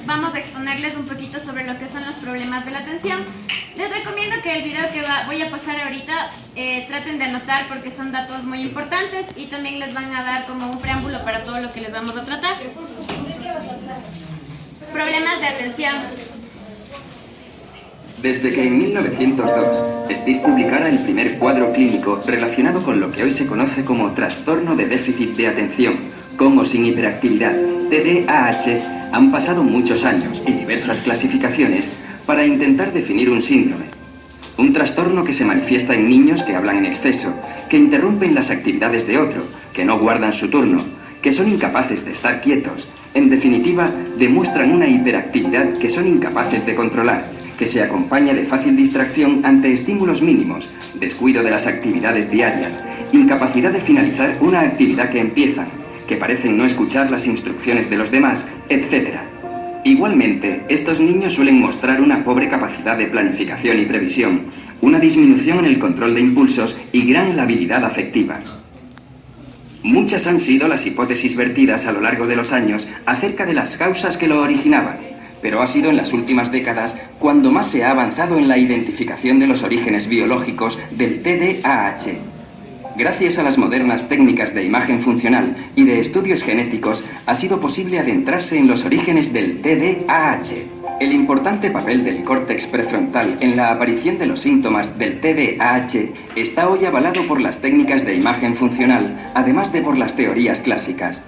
vamos a exponerles un poquito sobre lo que son los problemas de la atención. Les recomiendo que el video que voy a pasar ahorita traten de anotar porque son datos muy importantes y también les van a dar como un preámbulo para todo lo que les vamos a tratar. Problemas de atención. Desde que en 1902 Steve publicara el primer cuadro clínico relacionado con lo que hoy se conoce como trastorno de déficit de atención, con o sin hiperactividad, TDAH, han pasado muchos años y diversas clasificaciones para intentar definir un síndrome. Un trastorno que se manifiesta en niños que hablan en exceso, que interrumpen las actividades de otro, que no guardan su turno, que son incapaces de estar quietos. En definitiva, demuestran una hiperactividad que son incapaces de controlar, que se acompaña de fácil distracción ante estímulos mínimos, descuido de las actividades diarias, incapacidad de finalizar una actividad que empiezan, que parecen no escuchar las instrucciones de los demás, etc. Igualmente, estos niños suelen mostrar una pobre capacidad de planificación y previsión, una disminución en el control de impulsos y gran labilidad afectiva. Muchas han sido las hipótesis vertidas a lo largo de los años acerca de las causas que lo originaban, pero ha sido en las últimas décadas cuando más se ha avanzado en la identificación de los orígenes biológicos del TDAH. Gracias a las modernas técnicas de imagen funcional y de estudios genéticos, ha sido posible adentrarse en los orígenes del TDAH. El importante papel del córtex prefrontal en la aparición de los síntomas del TDAH está hoy avalado por las técnicas de imagen funcional, además de por las teorías clásicas.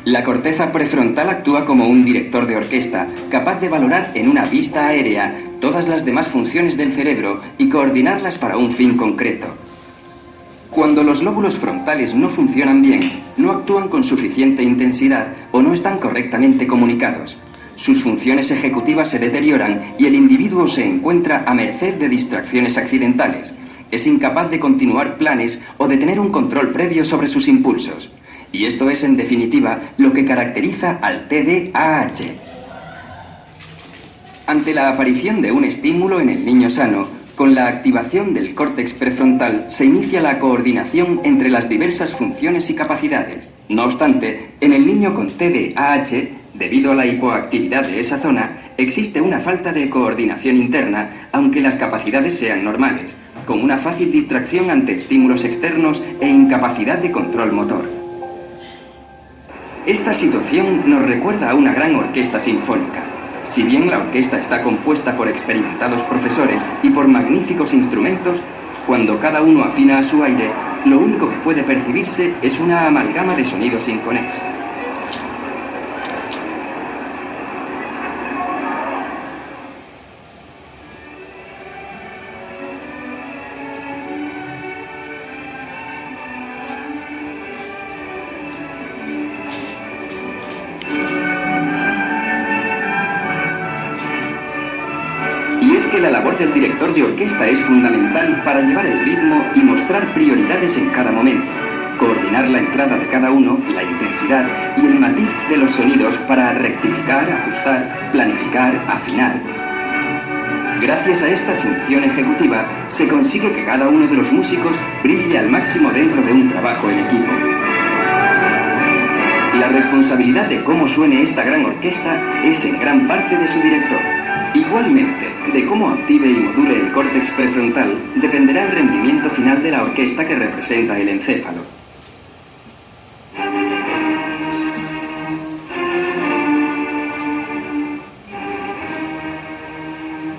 La corteza prefrontal actúa como un director de orquesta, capaz de valorar en una vista aérea todas las demás funciones del cerebro y coordinarlas para un fin concreto. Cuando los lóbulos frontales no funcionan bien, no actúan con suficiente intensidad o no están correctamente comunicados. Sus funciones ejecutivas se deterioran y el individuo se encuentra a merced de distracciones accidentales. Es incapaz de continuar planes o de tener un control previo sobre sus impulsos. Y esto es, en definitiva, lo que caracteriza al TDAH. Ante la aparición de un estímulo en el niño sano, con la activación del córtex prefrontal se inicia la coordinación entre las diversas funciones y capacidades. No obstante, en el niño con TDAH, debido a la hipoactividad de esa zona, existe una falta de coordinación interna, aunque las capacidades sean normales, con una fácil distracción ante estímulos externos e incapacidad de control motor. Esta situación nos recuerda a una gran orquesta sinfónica. Si bien la orquesta está compuesta por experimentados profesores y por magníficos instrumentos, cuando cada uno afina a su aire, lo único que puede percibirse es una amalgama de sonidos inconexos. La labor del director de orquesta es fundamental para llevar el ritmo y mostrar prioridades en cada momento, coordinar la entrada de cada uno, la intensidad y el matiz de los sonidos para rectificar, ajustar, planificar, afinar. Gracias a esta función ejecutiva, se consigue que cada uno de los músicos brille al máximo dentro de un trabajo en equipo. La responsabilidad de cómo suene esta gran orquesta es en gran parte de su director. Igualmente, de cómo active y module el córtex prefrontal dependerá el rendimiento final de la orquesta que representa el encéfalo.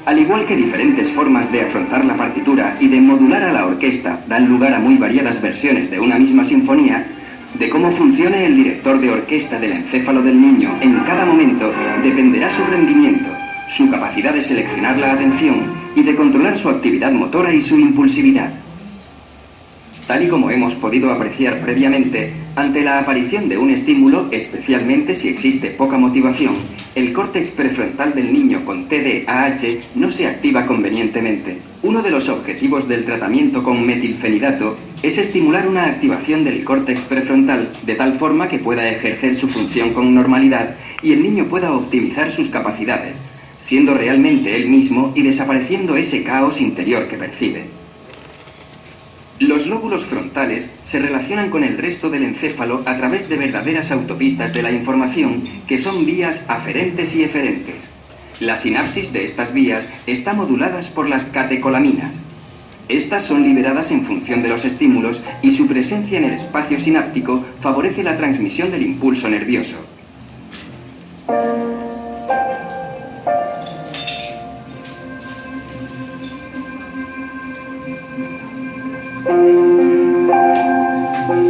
Al igual que diferentes formas de afrontar la partitura y de modular a la orquesta dan lugar a muy variadas versiones de una misma sinfonía, de cómo funcione el director de orquesta del encéfalo del niño en cada momento dependerá su rendimiento, su capacidad de seleccionar la atención y de controlar su actividad motora y su impulsividad. Tal y como hemos podido apreciar previamente, ante la aparición de un estímulo, especialmente si existe poca motivación, el córtex prefrontal del niño con TDAH no se activa convenientemente. Uno de los objetivos del tratamiento con metilfenidato es estimular una activación del córtex prefrontal de tal forma que pueda ejercer su función con normalidad y el niño pueda optimizar sus capacidades, siendo realmente él mismo y desapareciendo ese caos interior que percibe. Los lóbulos frontales se relacionan con el resto del encéfalo a través de verdaderas autopistas de la información, que son vías aferentes y eferentes. La sinapsis de estas vías está moduladas por las catecolaminas. Estas son liberadas en función de los estímulos y su presencia en el espacio sináptico favorece la transmisión del impulso nervioso.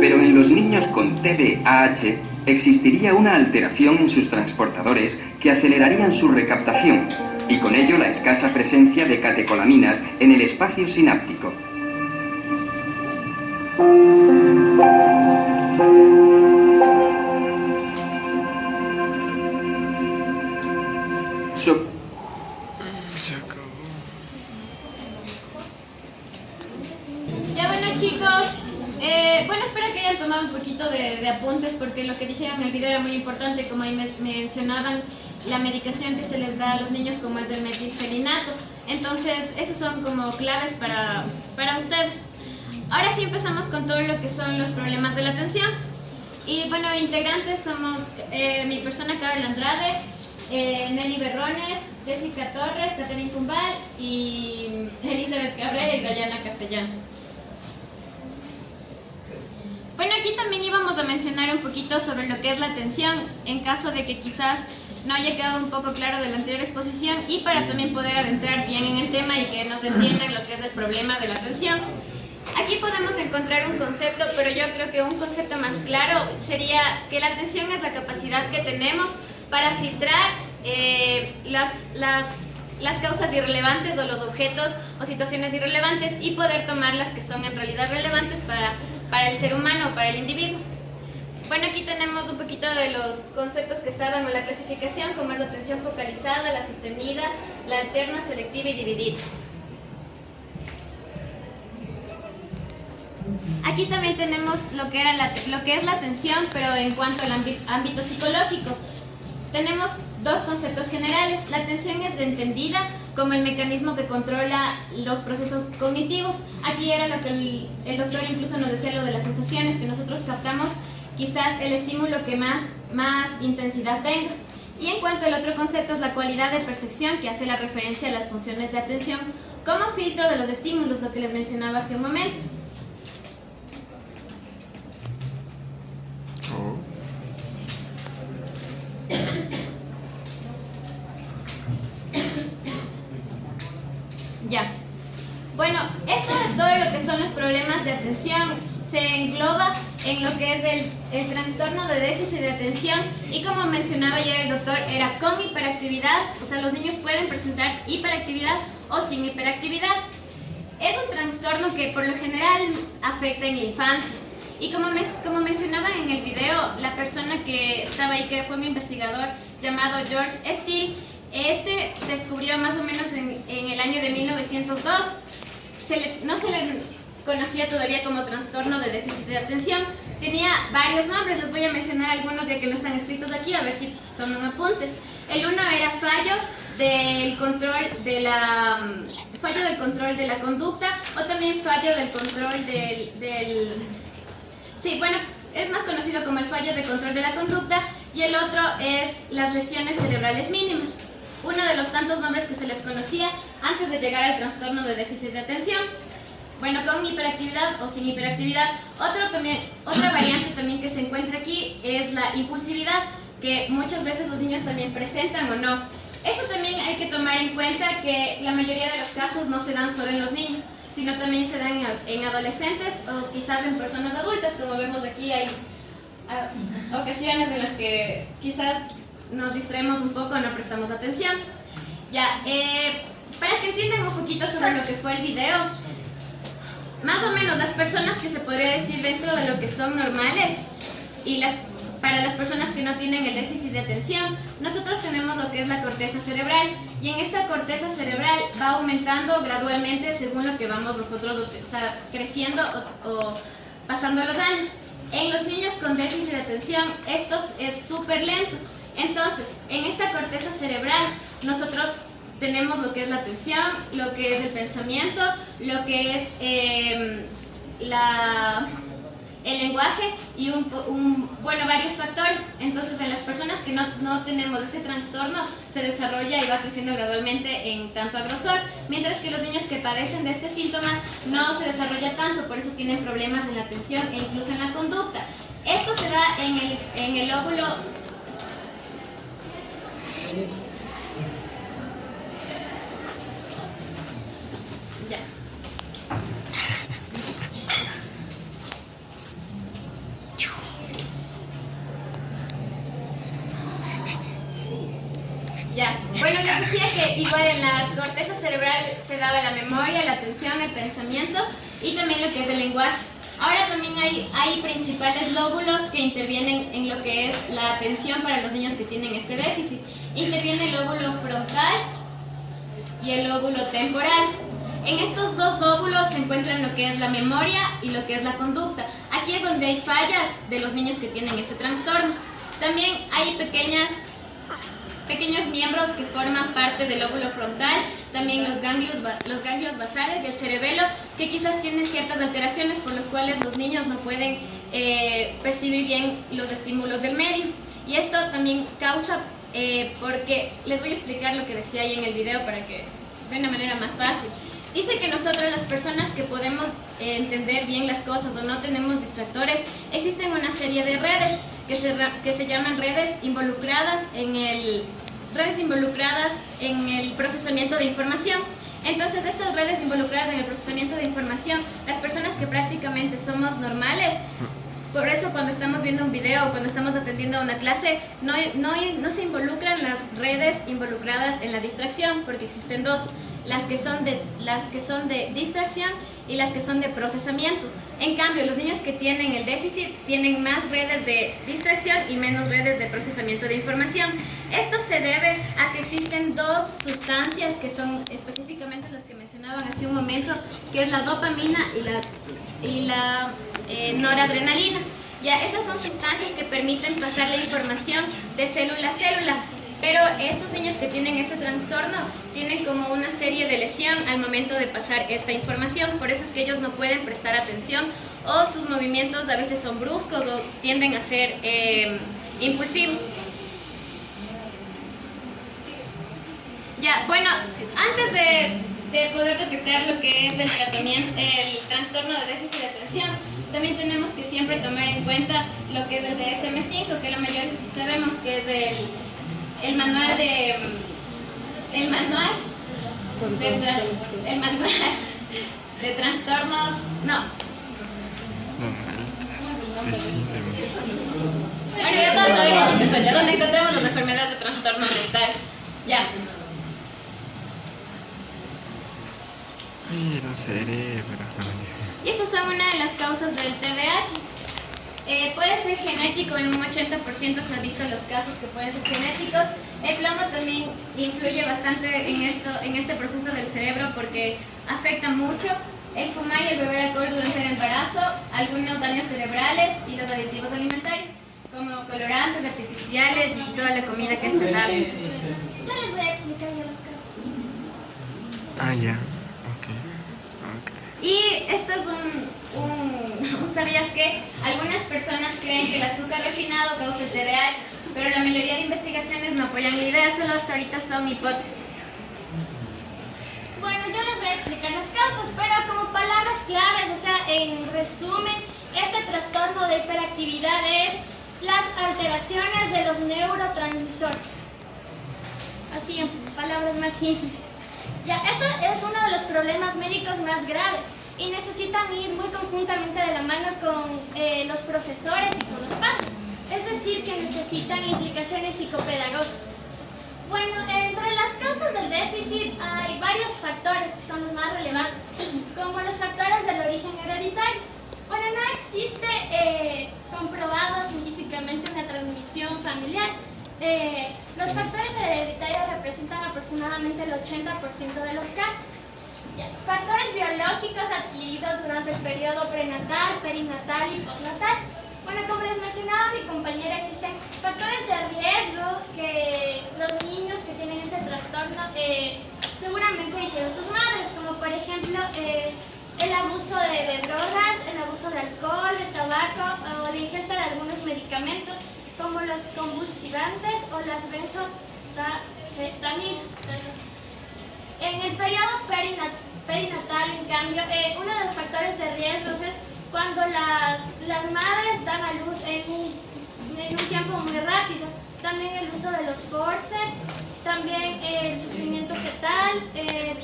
Pero en los niños con TDAH existiría una alteración en sus transportadores que acelerarían su recaptación y con ello la escasa presencia de catecolaminas en el espacio sináptico. Se acabó. Ya bueno chicos, bueno, espero que hayan tomado un poquito de apuntes porque lo que dijeron en el video era muy importante, como ahí mencionaban la medicación que se les da a los niños como es del metilfelinato. Entonces, esos son como claves para ustedes. Ahora sí empezamos con todo lo que son los problemas de la atención. Y bueno, integrantes somos mi persona Carol Andrade, Nelly Berrones, Jessica Torres, Catherine Cumbal y Elizabeth Cabrera y Dayana Castellanos. Bueno, aquí también íbamos a mencionar un poquito sobre lo que es la atención, en caso de que quizás no haya quedado un poco claro de la anterior exposición y para también poder adentrar bien en el tema y que nos entiendan lo que es el problema de la atención. Aquí podemos encontrar un concepto, pero yo creo que un concepto más claro sería que la atención es la capacidad que tenemos para filtrar las causas irrelevantes o los objetos o situaciones irrelevantes y poder tomar las que son en realidad relevantes para el ser humano, para el individuo. Bueno, aquí tenemos un poquito de los conceptos que estaban en la clasificación, como es la atención focalizada, la sostenida, la alterna, selectiva y dividida. Aquí también tenemos lo que es la atención, pero en cuanto al ámbito psicológico. Tenemos dos conceptos generales. La atención es entendida como el mecanismo que controla los procesos cognitivos. Aquí era lo que el doctor incluso nos decía, lo de las sensaciones, que nosotros captamos quizás el estímulo que más intensidad tenga. Y en cuanto al otro concepto es la cualidad de percepción, que hace la referencia a las funciones de atención como filtro de los estímulos, lo que les mencionaba hace un momento. Ya. Bueno, esto de todo lo que son los problemas de atención se engloba en lo que es el trastorno de déficit de atención y como mencionaba ya el doctor, era con hiperactividad, o sea, los niños pueden presentar hiperactividad o sin hiperactividad. Es un trastorno que por lo general afecta en la infancia y como mencionaban en el video, la persona que estaba ahí, que fue mi investigador llamado George Steele, descubrió más o menos en el año de 1902. No se le conocía todavía como trastorno de déficit de atención. Tenía varios nombres, les voy a mencionar algunos ya que no están escritos aquí, a ver si toman apuntes. El uno era fallo del control de la conducta o también fallo del control Sí, bueno, es más conocido como el fallo de control de la conducta y el otro es las lesiones cerebrales mínimas. Uno de los tantos nombres que se les conocía antes de llegar al trastorno de déficit de atención. Bueno, con hiperactividad o sin hiperactividad. Otra variante también que se encuentra aquí es la impulsividad, que muchas veces los niños también presentan o no. Esto también hay que tomar en cuenta que la mayoría de los casos no se dan solo en los niños, sino también se dan en adolescentes o quizás en personas adultas. Como vemos aquí hay ocasiones en las que quizás nos distraemos un poco, no prestamos atención. Ya, para que entiendan un poquito sobre lo que fue el video, más o menos las personas que se podría decir dentro de lo que son normales y para las personas que no tienen el déficit de atención, nosotros tenemos lo que es la corteza cerebral y en esta corteza cerebral va aumentando gradualmente según lo que vamos nosotros, o sea, creciendo o pasando los años. En los niños con déficit de atención esto es súper lento. Entonces, en esta corteza cerebral nosotros tenemos lo que es la atención, lo que es el pensamiento, lo que es el lenguaje y varios factores. Entonces, en las personas que no tenemos este trastorno, se desarrolla y va creciendo gradualmente en tanto a grosor, mientras que los niños que padecen de este síntoma no se desarrolla tanto, por eso tienen problemas en la atención e incluso en la conducta. Esto se da en el lóbulo. Ya. Ya. Bueno, les decía que igual en la corteza cerebral se daba la memoria, la atención, el pensamiento y también lo que es el lenguaje. Ahora también hay principales lóbulos que intervienen en lo que es la atención para los niños que tienen este déficit. Interviene el lóbulo frontal y el lóbulo temporal. En estos dos lóbulos se encuentran lo que es la memoria y lo que es la conducta. Aquí es donde hay fallas de los niños que tienen este trastorno. También hay pequeños miembros que forman parte del lóbulo frontal, también los ganglios basales y el cerebelo, que quizás tienen ciertas alteraciones por las cuales los niños no pueden percibir bien los estímulos del medio. Y esto también causa, porque les voy a explicar lo que decía ahí en el video para que de una manera más fácil. Dice que nosotros, las personas que podemos entender bien las cosas o no tenemos distractores, existen una serie de redes que se llaman redes involucradas en el procesamiento de información. Entonces, estas redes involucradas en el procesamiento de información, las personas que prácticamente somos normales, por eso cuando estamos viendo un video o cuando estamos atendiendo a una clase, no se involucran las redes involucradas en la distracción, porque existen dos, las que son de distracción y las que son de procesamiento. En cambio, los niños que tienen el déficit tienen más redes de distracción y menos redes de procesamiento de información. Esto se debe a que existen dos sustancias que son específicamente las que mencionaban hace un momento, que es la dopamina y la noradrenalina. Ya, estas son sustancias que permiten pasar la información de célula a célula. Pero estos niños que tienen este trastorno tienen como una serie de lesión al momento de pasar esta información. Por eso es que ellos no pueden prestar atención o sus movimientos a veces son bruscos o tienden a ser impulsivos. Ya, bueno, antes de poder detectar lo que es el tratamiento, el trastorno de déficit de atención, también tenemos que siempre tomar en cuenta lo que es el DSM-5, que la mayoría sí sabemos que es el manual de trastornos, Bueno, ya todos sabemos lo que son, ya donde encontramos las enfermedades de trastorno mental. Ya. Mira, cerebro. Y estas son una de las causas del TDAH. Puede ser genético, en un 80% se han visto los casos que pueden ser genéticos. El plomo también influye bastante en este proceso del cerebro porque afecta mucho. El fumar y el beber alcohol durante el embarazo, algunos daños cerebrales y los aditivos alimentarios, como colorantes artificiales y toda la comida que es tratable. Ya les voy a explicar ya los casos. Ah, ya. Y esto es ¿sabías qué? Algunas personas creen que el azúcar refinado causa el TDAH, pero la mayoría de investigaciones no apoyan la idea, solo hasta ahorita son hipótesis. Bueno, yo les voy a explicar las causas, pero como palabras claves, o sea, en resumen, este trastorno de hiperactividad es las alteraciones de los neurotransmisores. Así, en palabras más simples. Ya, esto es uno de los problemas médicos más graves y necesitan ir muy conjuntamente de la mano con los profesores y con los padres. Es decir, que necesitan implicaciones psicopedagógicas. Bueno, entre las causas del déficit hay varios factores que son los más relevantes, como los factores del origen hereditario. Bueno, no existe comprobado científicamente una transmisión familiar. Los factores hereditarios representan aproximadamente el 80% de los casos. Factores biológicos adquiridos durante el periodo prenatal, perinatal y postnatal. Bueno, como les mencionaba mi compañera, existen factores de riesgo que los niños que tienen este trastorno seguramente hicieron sus madres, como por ejemplo el abuso de drogas, el alcohol, de tabaco o de ingesta de algunos medicamentos como los convulsivantes o las benzodiazepinas. En el periodo perinatal, en cambio, uno de los factores de riesgo es cuando las madres dan a luz en un tiempo muy rápido. También el uso de los forceps, también el sufrimiento fetal,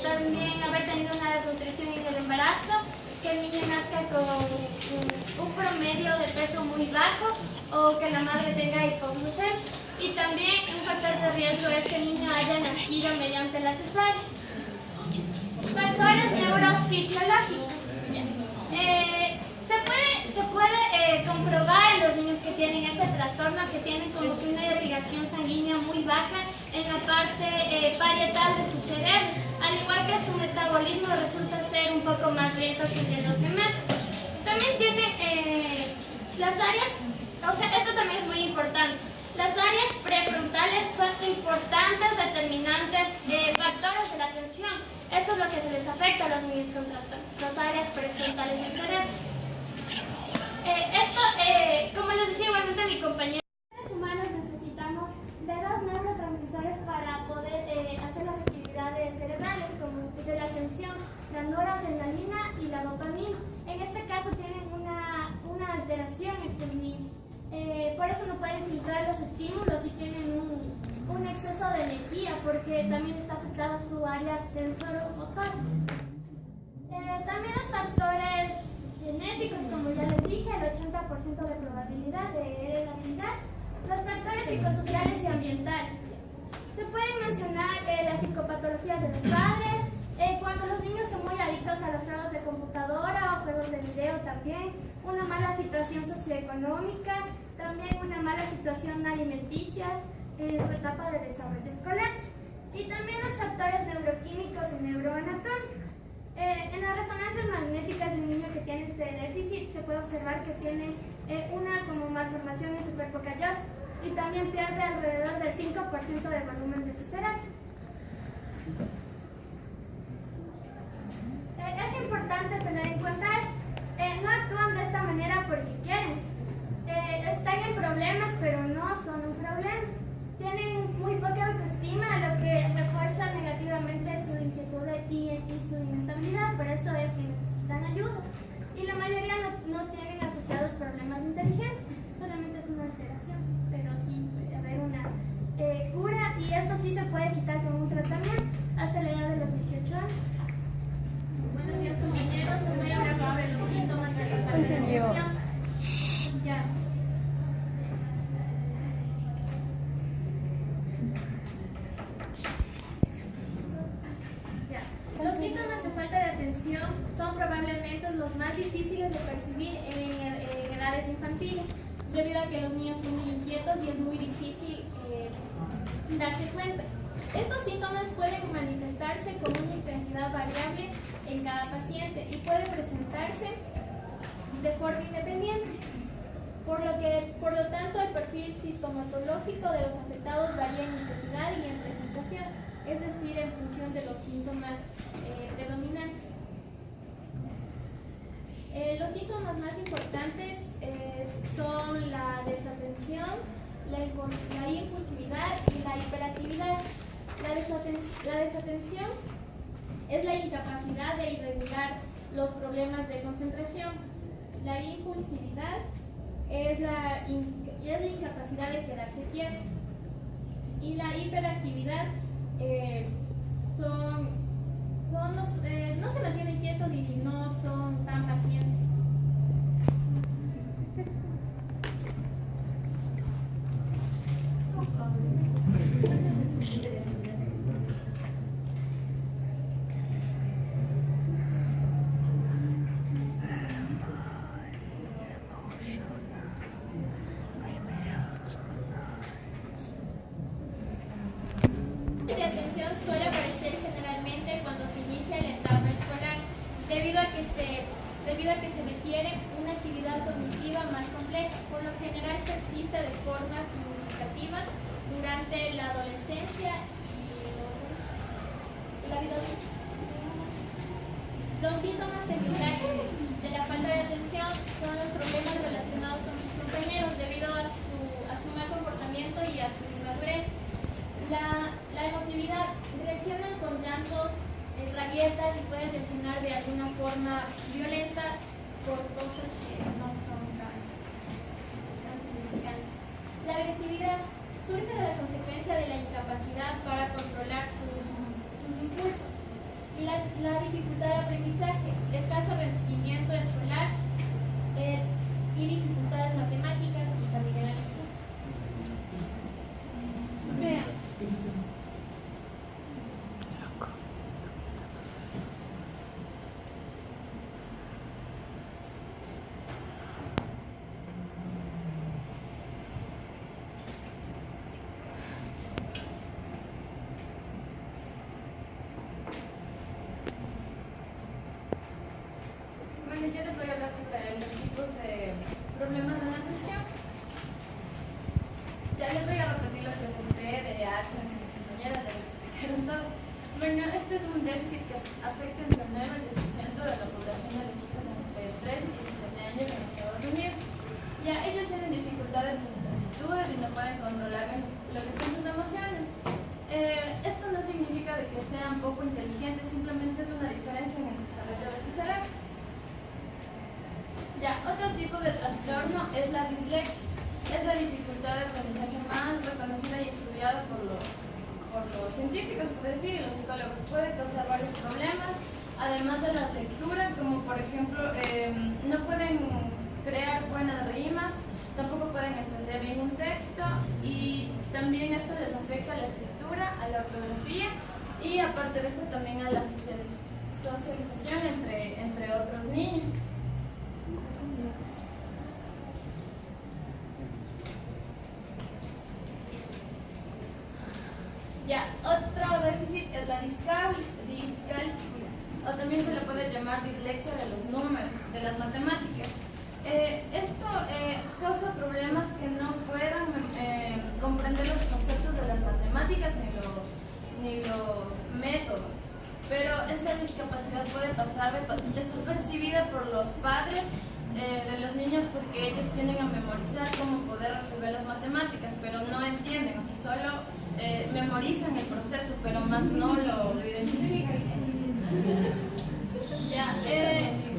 también haber tenido una desnutrición en el embarazo, que el niño nazca con un promedio de peso muy bajo o que la madre tenga hipoglucemia. Y también un factor de riesgo es que el niño haya nacido mediante la cesárea. Factores neurofisiológicos. Se puede comprobar en los niños que tienen este trastorno que tienen como que una irrigación sanguínea muy baja en la parte parietal de su cerebro, al igual que su metabolismo resulta ser un poco más lento que el de los demás. También tienen las áreas, o sea, esto también es muy importante. Las áreas prefrontales son importantes determinantes factores de la atención. Esto es lo que se les afecta a los niños con trastornos, las áreas prefrontales del cerebro. Como les decía igualmente mi compañero, Los seres humanos necesitamos de dos neurotransmisores para poder hacer las actividades cerebrales, como de la atención, la noradrenalina y la dopamina. En este caso tienen una alteración estos niños. Por eso no pueden filtrar los estímulos y tienen un exceso de energía, porque también está afectada su área sensoromotora. También los factores genéticos, como ya les dije, el 80% de probabilidad de heredabilidad. Los factores psicosociales y ambientales. Se pueden mencionar las psicopatologías de los padres, cuando los niños son muy adictos a los juegos de computadora o juegos de video también, una mala situación socioeconómica, también una mala situación alimenticia en su etapa de desarrollo escolar. Y también los factores neuroquímicos y neuroanatómicos. En las resonancias magnéticas de un niño que tiene este déficit se puede observar que tiene una como malformación en su cuerpo calloso y también pierde alrededor del 5% del volumen de su cerebro. Es importante tener en cuenta esto. No actúan de esta manera porque quieren. Están en problemas, pero no son un problema. Tienen muy poca autoestima, lo que refuerza negativamente su inquietud y su inestabilidad. Por eso es que necesitan ayuda. Y la mayoría no tienen asociados problemas de inteligencia. Solamente es una alteración, pero sí puede haber una cura. Y esto sí se puede quitar con un tratamiento hasta la edad de los 18 años. Buenos días, compañeros. Les voy a hablar sobre los síntomas de la falta de atención. Ya. Los síntomas de falta de atención son probablemente los más difíciles de percibir en edades infantiles, debido a que los niños son muy inquietos y es muy difícil darse cuenta. Estos síntomas pueden manifestarse con una intensidad variable en cada paciente y pueden presentarse de forma independiente. Por lo tanto, el perfil sintomatológico de los afectados varía en intensidad y en presentación, es decir, en función de los síntomas predominantes. Los síntomas más importantes son la desatención, la impulsividad y la hiperactividad. La desatención es la incapacidad de irregular los problemas de concentración. La impulsividad es la incapacidad de quedarse quieto. Y la hiperactividad no se mantienen quietos y no son tan pacientes. De atención suele aparecer generalmente cuando se inicia la etapa escolar, debido a que se requiere una actividad cognitiva más compleja. Por lo general persiste de forma significativa durante la adolescencia y la vida adulta. Los síntomas secundarios. de la falta de atención son los problemas relacionados con sus compañeros debido a su mal comportamiento y a su inmadurez. La emotividad, reaccionan con llantos, rabietas y pueden reaccionar de alguna forma violenta por cosas que no son tan significantes. La agresividad surge de la consecuencia de la incapacidad para controlar sus impulsos. Y la dificultad de aprendizaje, escaso rendimiento escolar y dificultades matemáticas y también en la lectura. Vean. Bueno, yo les voy a hablar sobre los tipos de problemas de la atención. Ya les voy a repetir lo que es el TDAH, mis compañeras ya les explicaron todo. Bueno, este es un déficit que afecta entre el 9 y el 10% de la población de los chicos entre 3 y 17 años en Estados Unidos. Ya ellos tienen dificultades con sus actitudes y no pueden controlar lo que son sus emociones. Esto no significa de que sean poco inteligentes, simplemente es una diferencia en el desarrollo de su cerebro. Ya, otro tipo de trastorno es la dislexia. Es la dificultad de aprendizaje más reconocida y estudiada por los científicos, por decir, y los psicólogos. Puede causar varios problemas, además de la lectura, como por ejemplo, no pueden crear buenas rimas, tampoco pueden entender bien un texto, y también esto les afecta a la escritura, a la ortografía, y aparte de esto también a la socialización entre otros niños. Ya, otro déficit es la discalculia, o también se le puede llamar dislexia de los números, de las matemáticas. Esto causa problemas que no puedan comprender los conceptos de las matemáticas ni los métodos. Pero esta discapacidad puede pasar desapercibida por los padres de los niños porque ellos tienden a memorizar cómo poder resolver las matemáticas, pero no entienden, o sea, solo memorizan el proceso, pero más no lo identifican. Ya,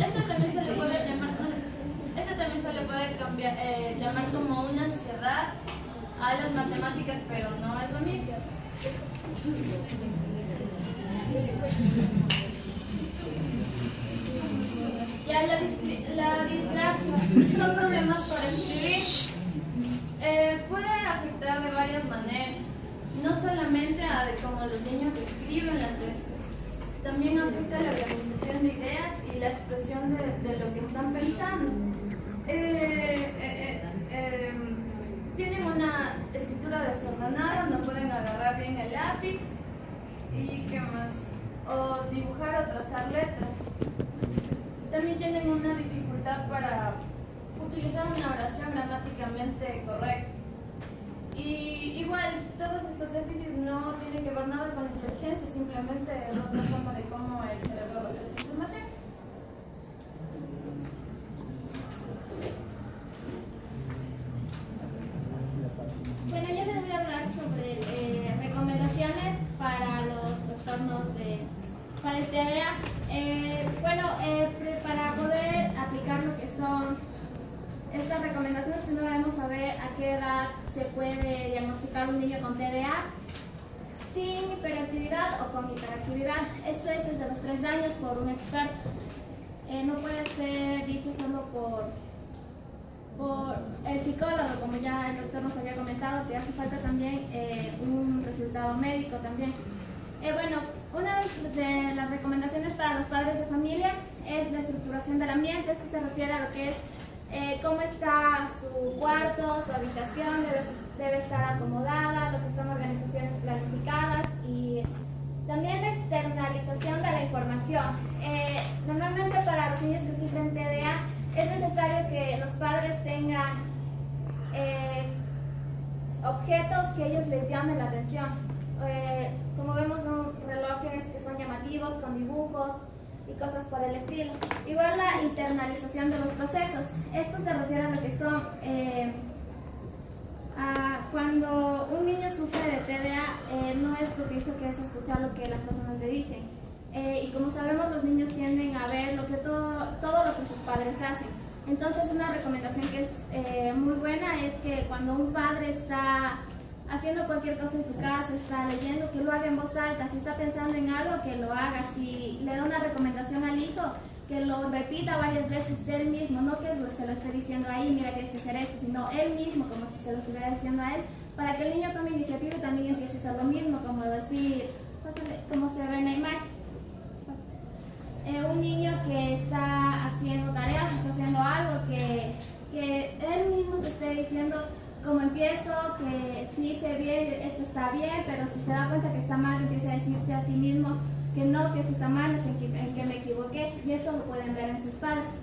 esto también se le puede llamar como una ansiedad a las matemáticas, pero no es lo mismo. Ya, la disgrafia son problemas para escribir. Puede afectar de varias maneras, no solamente a cómo los niños escriben las letras, también afecta la organización de ideas y la expresión de lo que están pensando. Tienen una escritura desordenada, no pueden agarrar bien el lápiz y qué más, o dibujar o trazar letras. También tienen una dificultad para utilizar una oración gramáticamente correcta. Y igual, todos estos déficits no tienen que ver nada con la inteligencia, simplemente es otra forma de cómo el cerebro procesa información. Bueno, yo les voy a hablar sobre recomendaciones para los trastornos para el TDA. Para poder aplicar lo que son estas recomendaciones, primero debemos saber a qué edad se puede diagnosticar un niño con TDA sin hiperactividad o con hiperactividad. Esto es desde los 3 años por un experto. No puede ser dicho solo por el psicólogo, como ya el doctor nos había comentado, que hace falta también un resultado médico también. Una de las recomendaciones para los padres de familia es la estructuración del ambiente. Esto se refiere a lo que es cómo está su cuarto, su habitación, debe estar acomodada, lo que son organizaciones planificadas y también la externalización de la información. Normalmente para los niños que sufren TDA es necesario que los padres tengan objetos que ellos les llamen la atención. Como vemos, son relojes que son llamativos, con dibujos, y cosas por el estilo. Igual la internalización de los procesos. Esto se refiere a lo que son cuando un niño sufre de TDA, no es propicio que es escuchar lo que las personas le dicen. Y como sabemos, los niños tienden a ver todo lo que sus padres hacen. Entonces, una recomendación que es muy buena es que cuando un padre está haciendo cualquier cosa en su casa, está leyendo, que lo haga en voz alta. Si está pensando en algo, que lo haga. Si le da una recomendación al hijo, que lo repita varias veces él mismo, no que se lo esté diciendo ahí, mira que hay que hacer esto, sino él mismo, como si se lo estuviera diciendo a él, para que el niño tome iniciativa y también empiece a hacer lo mismo, como decir, como se ve en la imagen. Un niño que está haciendo tareas, está haciendo algo, que él mismo se esté diciendo, como empiezo, que sí sé bien, esto está bien, pero si se da cuenta que está mal, que empiece a decirse a sí mismo que no, que esto está mal, es en que me equivoqué, y esto lo pueden ver en sus padres.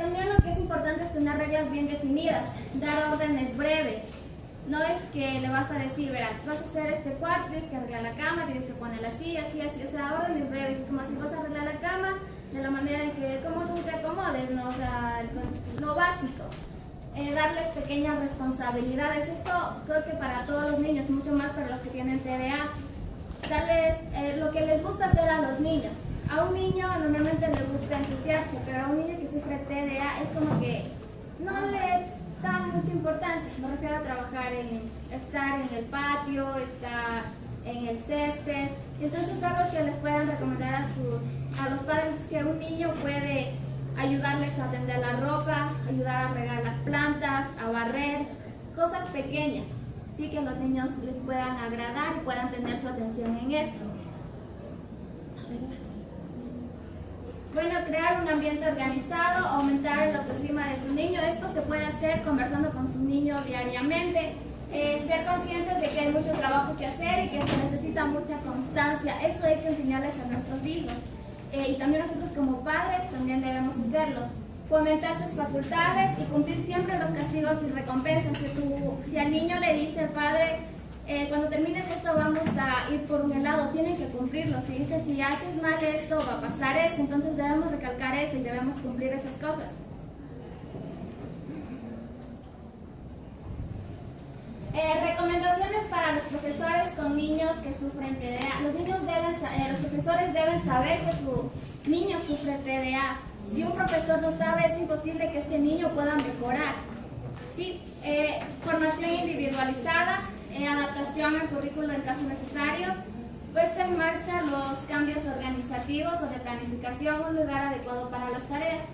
También lo que es importante es tener reglas bien definidas, dar órdenes breves. No es que le vas a decir, verás, vas a hacer este cuarto, tienes que arreglar la cama, tienes que ponerla así, así, así, o sea, órdenes breves, es como si vas a arreglar la cama de la manera en que, como tú te acomodes, ¿no? O sea, lo básico. Darles pequeñas responsabilidades, esto creo que para todos los niños, mucho más para los que tienen TDA, darles lo que les gusta hacer a los niños. A un niño normalmente le gusta ensuciarse, pero a un niño que sufre TDA es como que no le da mucha importancia. Me refiero a trabajar estar en el patio, estar en el césped. Entonces algo que les puedan recomendar a los padres es que un niño puede ayudarles a tender la ropa, ayudar a regar las plantas, a barrer, cosas pequeñas, sí que los niños les puedan agradar y puedan tener su atención en esto. Bueno, crear un ambiente organizado, aumentar la autoestima de su niño. Esto se puede hacer conversando con su niño diariamente. Ser conscientes de que hay mucho trabajo que hacer y que se necesita mucha constancia. Esto hay que enseñarles a nuestros hijos. Y también nosotros como padres también debemos hacerlo. Fomentar sus facultades y cumplir siempre los castigos y recompensas. Si al niño le dice el padre, cuando termines esto vamos a ir por un helado, tienen que cumplirlo. Si dice, si haces mal esto, va a pasar esto, entonces debemos recalcar eso y debemos cumplir esas cosas. Recomendaciones para los profesores con niños que sufren TDA. Los profesores deben saber que su niño sufre TDA. Si un profesor no sabe, es imposible que este niño pueda mejorar. ¿Sí? Formación individualizada, adaptación al currículo en caso necesario, puesta en marcha los cambios organizativos o de planificación, un lugar adecuado para las tareas.